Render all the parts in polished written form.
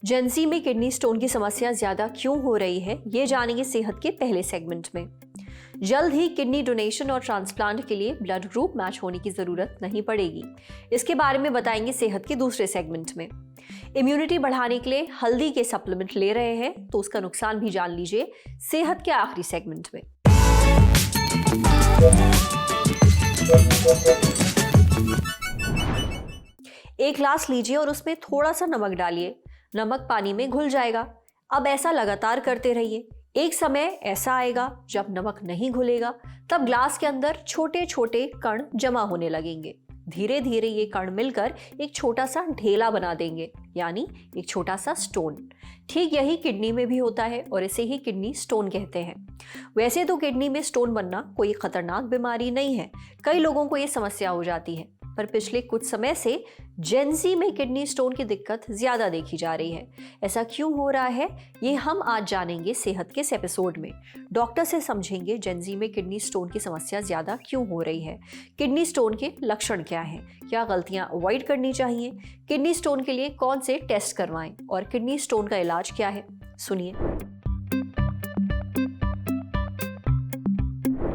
Gen Z में kidney stone की समस्या ज्यादा क्यों हो रही है, ये जानेंगे सेहत के पहले सेगमेंट में। जल्द ही किडनी डोनेशन और ट्रांसप्लांट के लिए ब्लड ग्रुप मैच होने की जरूरत नहीं पड़ेगी। इसके बारे में बताएंगे सेहत के दूसरे सेगमेंट में। इम्यूनिटी बढ़ाने के लिए हल्दी के सप्लीमेंट ले रहे हैं तो उसका नुकसान भी जान लीजिए सेहत के आखिरी सेगमेंट में। एक ग्लास लीजिए और उसमें थोड़ा सा नमक डालिए। नमक पानी में घुल जाएगा। अब ऐसा लगातार करते रहिए। एक समय ऐसा आएगा जब नमक नहीं घुलेगा, तब ग्लास के अंदर छोटे छोटे कण जमा होने लगेंगे। धीरे धीरे ये कण मिलकर एक छोटा सा ढेला बना देंगे, यानी एक छोटा सा स्टोन। ठीक यही किडनी में भी होता है और इसे ही किडनी स्टोन कहते हैं। वैसे तो किडनी में स्टोन बनना कोई खतरनाक बीमारी नहीं है, कई लोगों को ये समस्या हो जाती है, पर पिछले कुछ समय से जेंजी में किडनी स्टोन की दिक्कत ज्यादा देखी जा रही है। ऐसा क्यों हो रहा है, ये हम आज जानेंगे सेहत के इस एपिसोड में। डॉक्टर से समझेंगे जेंजी में किडनी स्टोन की समस्या ज्यादा क्यों हो रही है, किडनी स्टोन के लक्षण क्या हैं, क्या गलतियां अवॉइड करनी चाहिए, किडनी स्टोन के लिए कौन से टेस्ट करवाएं और किडनी स्टोन का इलाज क्या है। सुनिए।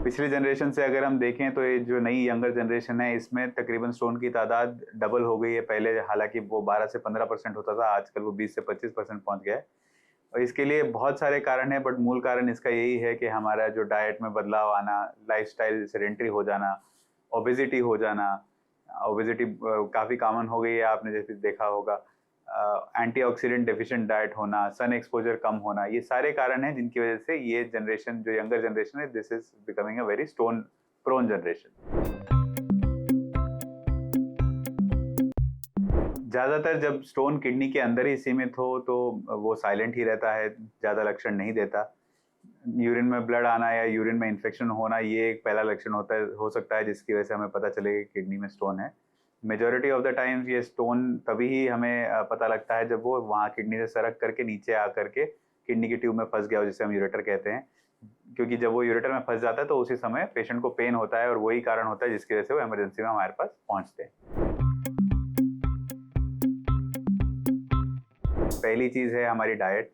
पिछली जनरेशन से अगर हम देखें तो ये जो नई यंगर जनरेशन है, इसमें तकरीबन स्टोन की तादाद डबल हो गई है। पहले हालांकि वो 12 से 15% होता था, आजकल वो 20 से 25% पहुंच गया है। और इसके लिए बहुत सारे कारण हैं, बट मूल कारण इसका यही है कि हमारा जो डाइट में बदलाव आना, लाइफस्टाइल सेडेंटरी हो जाना, ओबेसिटी हो जाना। ओबेसिटी काफ़ी कॉमन हो गई है, आपने जैसे देखा होगा। एंटीऑक्सीडेंट डेफिशिएंट डाइट होना, सन एक्सपोजर कम होना, ये सारे कारण हैं जिनकी वजह से ये जनरेशन, जो यंगर जनरेशन है, this is becoming a very stone prone generation. ज़्यादातर जब स्टोन किडनी के अंदर ही सीमित हो तो वो साइलेंट ही रहता है, ज़्यादा लक्षण नहीं देता। यूरिन में ब्लड आना या यूरिन में इन्फेक्शन होना, ये एक पहला लक्षण हो सकता है जिसकी वजह से हमें पता चले कि किडनी में स्टोन है। मेजॉरिटी ऑफ द टाइम्स ये स्टोन तभी ही हमें पता लगता है जब वो वहाँ किडनी से सरक करके नीचे आ करके किडनी की ट्यूब में फंस गया हो, जिसे हम यूरेटर कहते हैं। क्योंकि जब वो यूरेटर में फंस जाता है तो उसी समय पेशेंट को पेन होता है और वही कारण होता है जिसकी वजह से वो इमरजेंसी में हमारे पास पहुँचते हैं। पहली चीज़ है हमारी diet.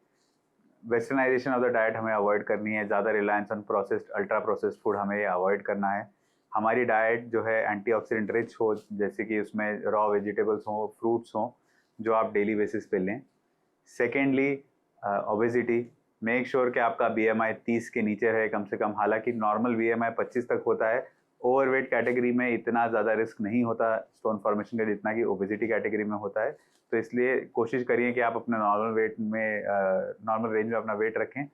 Westernisation of the diet हमें अवॉइड करनी है। ज़्यादा reliance on processed, ultra processed food हमें अवॉइड करना है। हमारी डाइट जो है एंटीऑक्सीडेंट रिच हो, जैसे कि उसमें रॉ वेजिटेबल्स हों, फ्रूट्स हों, जो आप डेली बेसिस पे लें। Secondly, obesity. मेक श्योर कि आपका बीएमआई 30 के नीचे रहे कम से कम। हालांकि नॉर्मल बीएमआई 25 तक होता है। ओवरवेट कैटेगरी में इतना ज़्यादा रिस्क नहीं होता स्टोन फॉर्मेशन का जितना कि ओबेसिटी कैटेगरी में होता है। तो इसलिए कोशिश करिए कि आप अपने नॉर्मल वेट में, नॉर्मल रेंज में अपना वेट रखें,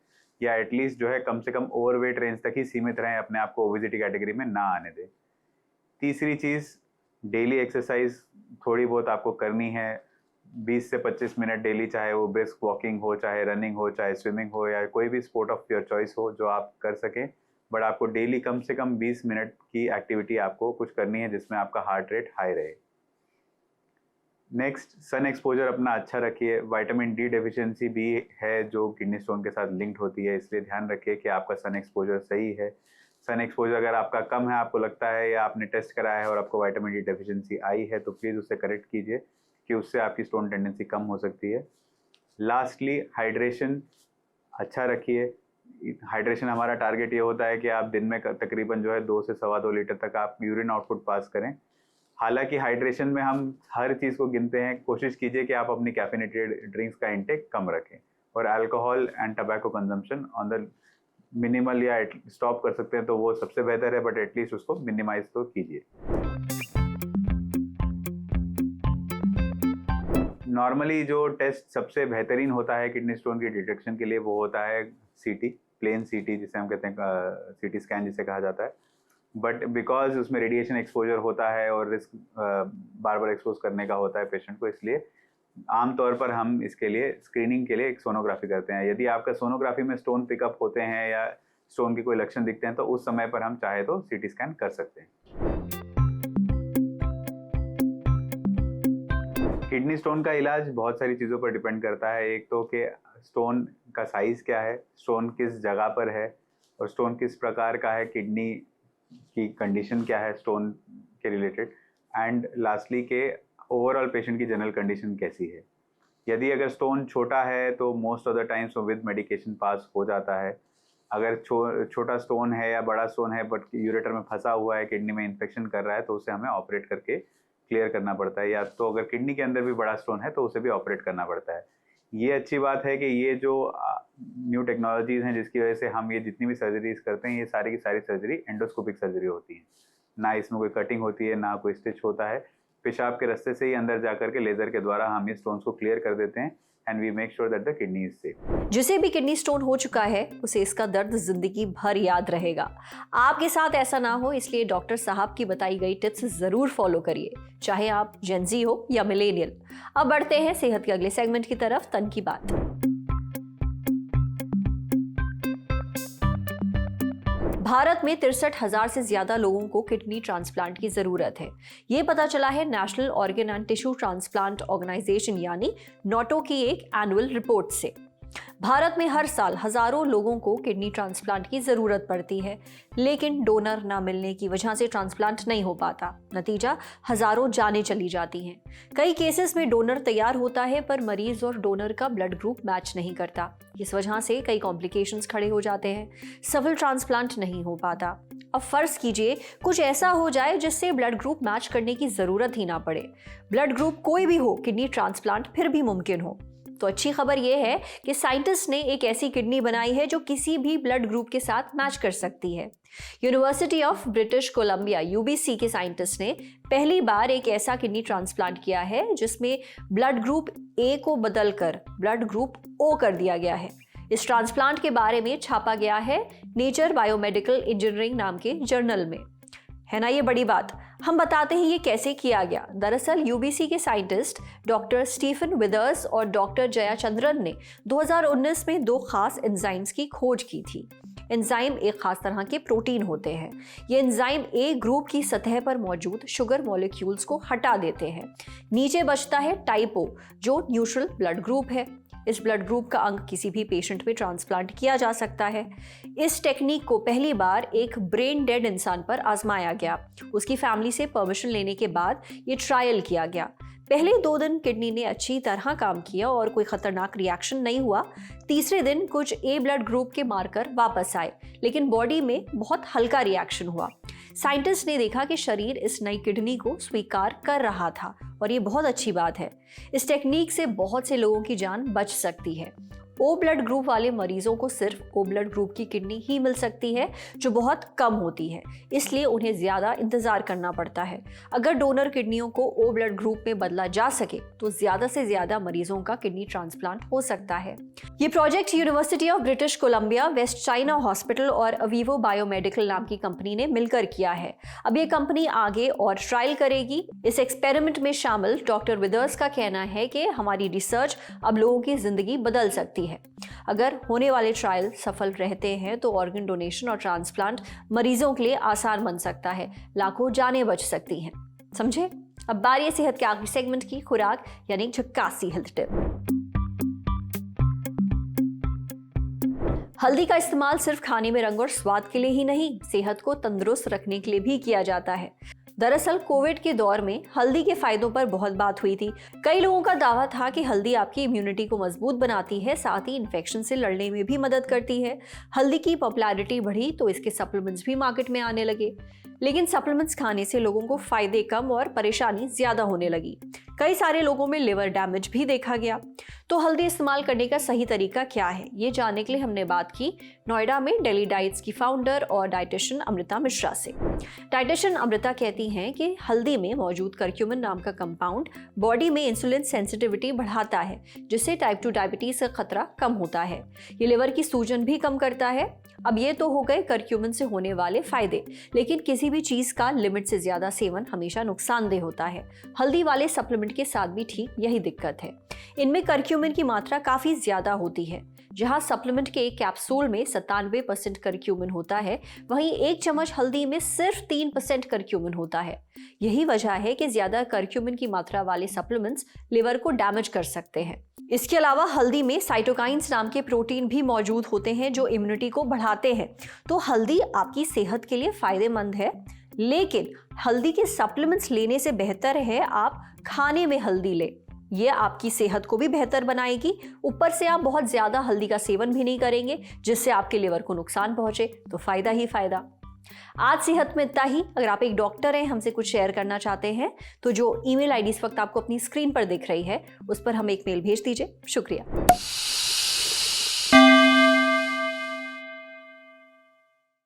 या एटलीस्ट जो है कम से कम ओवरवेट रेंज तक ही सीमित रहें, अपने आप को ओबेसिटी कैटेगरी में ना आने दें। तीसरी चीज़, डेली एक्सरसाइज थोड़ी बहुत आपको करनी है। 20 से 25 मिनट डेली, चाहे वो ब्रिस्क वॉकिंग हो, चाहे रनिंग हो, चाहे स्विमिंग हो, या कोई भी स्पोर्ट ऑफ योर चॉइस हो जो आप कर सकें। बट आपको डेली कम से कम 20 मिनट की एक्टिविटी आपको कुछ करनी है जिसमें आपका हार्ट रेट हाई रहे। नेक्स्ट, सन एक्सपोजर अपना अच्छा रखिए। विटामिन डी डेफिशिएंसी भी है जो किडनी स्टोन के साथ लिंक्ड होती है, इसलिए ध्यान रखिए कि आपका सन एक्सपोजर सही है। सन एक्सपोजर अगर आपका कम है, आपको लगता है, या आपने टेस्ट कराया है और आपको विटामिन डी डेफिशिएंसी आई है, तो प्लीज़ उसे करेक्ट कीजिए कि उससे आपकी स्टोन टेंडेंसी कम हो सकती है। लास्टली, हाइड्रेशन अच्छा रखिए। हाइड्रेशन हमारा टारगेट ये होता है कि आप दिन में तकरीबन जो है 2 से सवा 2 लीटर तक आप यूरिन आउटपुट पास करें। हालांकि हाइड्रेशन में हम हर चीज़ को गिनते हैं। कोशिश कीजिए कि आप अपनी कैफिनेटेड ड्रिंक्स का इंटेक कम रखें, और alcohol and tobacco consumption on the minimal या स्टॉप कर सकते हैं तो वो सबसे बेहतर है, बट एटलीस्ट उसको मिनिमाइज तो कीजिए। नॉर्मली जो टेस्ट सबसे बेहतरीन होता है किडनी स्टोन की डिटेक्शन के लिए, वो होता है सीटी, प्लेन सीटी जिसे हम कहते हैं, सीटी स्कैन जिसे कहा जाता है। बट बिकॉज उसमें रेडिएशन एक्सपोजर होता है और रिस्क बार बार एक्सपोज करने का होता है पेशेंट को, इसलिए आमतौर पर हम इसके लिए स्क्रीनिंग के लिए एक सोनोग्राफी करते हैं। यदि आपका सोनोग्राफी में स्टोन पिकअप होते हैं या स्टोन के कोई लक्षण दिखते हैं तो उस समय पर हम चाहे तो सीटी स्कैन कर सकते हैं। किडनी स्टोन का इलाज बहुत सारी चीज़ों पर डिपेंड करता है। एक तो कि स्टोन का साइज़ क्या है, स्टोन किस जगह पर है, और स्टोन किस प्रकार का है, किडनी की कंडीशन क्या है स्टोन के रिलेटेड, एंड लास्टली के ओवरऑल पेशेंट की जनरल कंडीशन कैसी है। यदि अगर स्टोन छोटा है तो मोस्ट ऑफ द टाइम्स वो विद मेडिकेशन पास हो जाता है। अगर छोटा स्टोन है या बड़ा स्टोन है बट यूरेटर में फंसा हुआ है, किडनी में इन्फेक्शन कर रहा है, तो उसे हमें ऑपरेट करके क्लियर करना पड़ता है। या तो अगर किडनी के अंदर भी बड़ा स्टोन है तो उसे भी ऑपरेट करना पड़ता है। ये अच्छी बात है कि ये जो न्यू टेक्नोलॉजीज़ हैं जिसकी वजह से हम ये जितनी भी सर्जरीज करते हैं, ये सारी की सारी सर्जरी एंडोस्कोपिक सर्जरी होती है। ना इसमें कोई कटिंग होती है, ना कोई स्टिच होता है। पेशाब के रास्ते से ही अंदर जा करके लेज़र के द्वारा हम ये स्टोन्स को क्लियर कर देते हैं and we make sure that the kidney is safe. जिसे भी किडनी स्टोन हो चुका है उसे इसका दर्द जिंदगी भर याद रहेगा। आपके साथ ऐसा ना हो, इसलिए डॉक्टर साहब की बताई गई टिप्स जरूर फॉलो करिए, चाहे आप जेनजी हो या मिलेनियल। अब बढ़ते हैं सेहत के अगले सेगमेंट की तरफ, तन की बात। भारत में 63,000 से ज्यादा लोगों को किडनी ट्रांसप्लांट की जरूरत है। ये पता चला है national organ and tissue transplant organisation यानी नोटो की एक एनुअल रिपोर्ट से। भारत में हर साल हजारों लोगों को किडनी ट्रांसप्लांट की जरूरत पड़ती है, लेकिन डोनर ना मिलने की वजह से ट्रांसप्लांट नहीं हो पाता। नतीजा, हजारों जानें चली जाती हैं। कई केसेस में डोनर तैयार होता है पर मरीज और डोनर का ब्लड ग्रुप मैच नहीं करता। इस वजह से कई कॉम्प्लिकेशंस खड़े हो जाते हैं, सफल ट्रांसप्लांट नहीं हो पाता। अब फर्ज कीजिए कुछ ऐसा हो जाए जिससे ब्लड ग्रुप मैच करने की जरूरत ही ना पड़े। ब्लड ग्रुप कोई भी हो, किडनी ट्रांसप्लांट फिर भी मुमकिन हो। तो अच्छी खबर यह है कि साइंटिस्ट ने एक ऐसी किडनी बनाई है जो किसी भी ब्लड ग्रुप के साथ मैच कर सकती है। University of British Columbia UBC के साइंटिस्ट ने पहली बार एक ऐसा किडनी ट्रांसप्लांट किया है जिसमें ब्लड ग्रुप ए को बदलकर ब्लड ग्रुप ओ कर दिया गया है। इस ट्रांसप्लांट के बारे में छापा गया है नेचर बायोमेडिकल इंजीनियरिंग नाम के जर्नल में। है ना ये बड़ी बात। हम बताते हैं ये कैसे किया गया। दरअसल यूबीसी के साइंटिस्ट डॉक्टर स्टीफन विदर्स और डॉक्टर जया चंद्रन ने 2019 में दो खास एंजाइम्स की खोज की थी। एंजाइम एक खास तरह के प्रोटीन होते हैं। ये एंजाइम ए ग्रुप की सतह पर मौजूद शुगर मॉलिक्यूल्स को हटा देते हैं। नीचे बचता है टाइप ओ जो न्यूट्रल ब्लड ग्रुप है। इस ब्लड ग्रुप का अंग किसी भी पेशेंट में ट्रांसप्लांट किया जा सकता है। इस टेक्निक को पहली बार एक ब्रेन डेड इंसान पर आजमाया गया। उसकी फैमिली से परमिशन लेने के बाद ये ट्रायल किया गया। पहले 2 दिन किडनी ने अच्छी तरह काम किया और कोई खतरनाक रिएक्शन नहीं हुआ। तीसरे दिन कुछ ए ब्लड ग्रुप के मार्कर वापस आए, लेकिन बॉडी में बहुत हल्का रिएक्शन हुआ। साइंटिस्ट ने देखा कि शरीर इस नई किडनी को स्वीकार कर रहा था और ये बहुत अच्छी बात है। इस टेक्निक से बहुत से लोगों की जान बच सकती है। ओ ब्लड ग्रुप वाले मरीजों को सिर्फ ओ ब्लड ग्रुप की किडनी ही मिल सकती है जो बहुत कम होती है, इसलिए उन्हें ज्यादा इंतजार करना पड़ता है। अगर डोनर किडनियों को ओ ब्लड ग्रुप में बदला जा सके तो ज्यादा से ज्यादा मरीजों का किडनी ट्रांसप्लांट हो सकता है। ये project university of British Columbia, waste China hospital और अवीवो बायोमेडिकल नाम की कंपनी ने मिलकर किया है। अब ये कंपनी आगे और ट्रायल करेगी। इस एक्सपेरिमेंट में शामिल डॉक्टर विदर्स का कहना है कि हमारी रिसर्च अब लोगों की जिंदगी बदल सकती है। अगर होने वाले ट्रायल सफल रहते हैं तो ऑर्गन डोनेशन और ट्रांसप्लांट मरीजों के लिए आसान बन सकता है, लाखों जानें बच सकती हैं। समझे? अब बारी है सेहत के आखिरी सेगमेंट की, खुराक यानी झक्कासी हेल्थ टिप। हल्दी का इस्तेमाल सिर्फ खाने में रंग और स्वाद के लिए ही नहीं, सेहत को तंदुरुस्त रखने के लिए भी किया जाता है। दरअसल कोविड के दौर में हल्दी के फायदों पर बहुत बात हुई थी। कई लोगों का दावा था कि हल्दी आपकी इम्यूनिटी को मजबूत बनाती है, साथ ही इन्फेक्शन से लड़ने में भी मदद करती है। हल्दी की पॉपुलैरिटी बढ़ी तो इसके सप्लीमेंट्स भी मार्केट में आने लगे, लेकिन सप्लीमेंट्स खाने से लोगों को फायदे कम और परेशानी ज्यादा होने लगी। कई सारे लोगों में लिवर डैमेज भी देखा गया। तो हल्दी इस्तेमाल करने का सही तरीका क्या है, ये जानने के लिए हमने बात की नोएडा में डेली डाइट्स की फाउंडर और डाइटिशियन अमृता मिश्रा से। डाइटिशियन अमृता कहती हैं कि हल्दी में मौजूद करक्यूमिन नाम का कंपाउंड बॉडी में इंसुलिन सेंसिटिविटी बढ़ाता है, जिससे टाइप 2 डायबिटीज का खतरा कम होता है। ये लिवर की सूजन भी कम करता है। अब ये तो हो गए करक्यूमिन से होने वाले फायदे, लेकिन किसी भी चीज का लिमिट से ज्यादा सेवन हमेशा नुकसानदेह होता है। हल्दी वाले सप्लीमेंट के साथ भी ठीक यही दिक्कत है। इनमें करक्यूमिन की मात्रा काफी ज्यादा होती है। जहां सप्लीमेंट के एक कैप्सूल में 97% करक्यूमिन होता है, वहीं 1 चम्मच हल्दी में सिर्फ 3% करक्यूमिन होता है। यही वजह है कि ज्यादा करक्यूमिन की मात्रा वाले सप्लीमेंट्स लिवर को डैमेज कर सकते हैं। इसके अलावा हल्दी में साइटोकाइंस नाम के प्रोटीन भी मौजूद होते हैं जो इम्यूनिटी को बढ़ाते हैं। तो हल्दी आपकी सेहत के लिए फायदेमंद है, लेकिन हल्दी के सप्लीमेंट्स लेने से बेहतर है आप खाने में हल्दी लें। ये आपकी सेहत को भी बेहतर बनाएगी। ऊपर से आप बहुत ज़्यादा हल्दी का सेवन भी नहीं करेंगे जिससे आपके लिवर को नुकसान पहुंचे, तो फ़ायदा ही फ़ायदा। आज सेहत में इतना ही। अगर आप एक डॉक्टर हैं, हमसे कुछ शेयर करना चाहते हैं, तो जो ईमेल आईडी इस वक्त आपको अपनी स्क्रीन पर दिख रही है उस पर हमें एक मेल भेज दीजिए। शुक्रिया।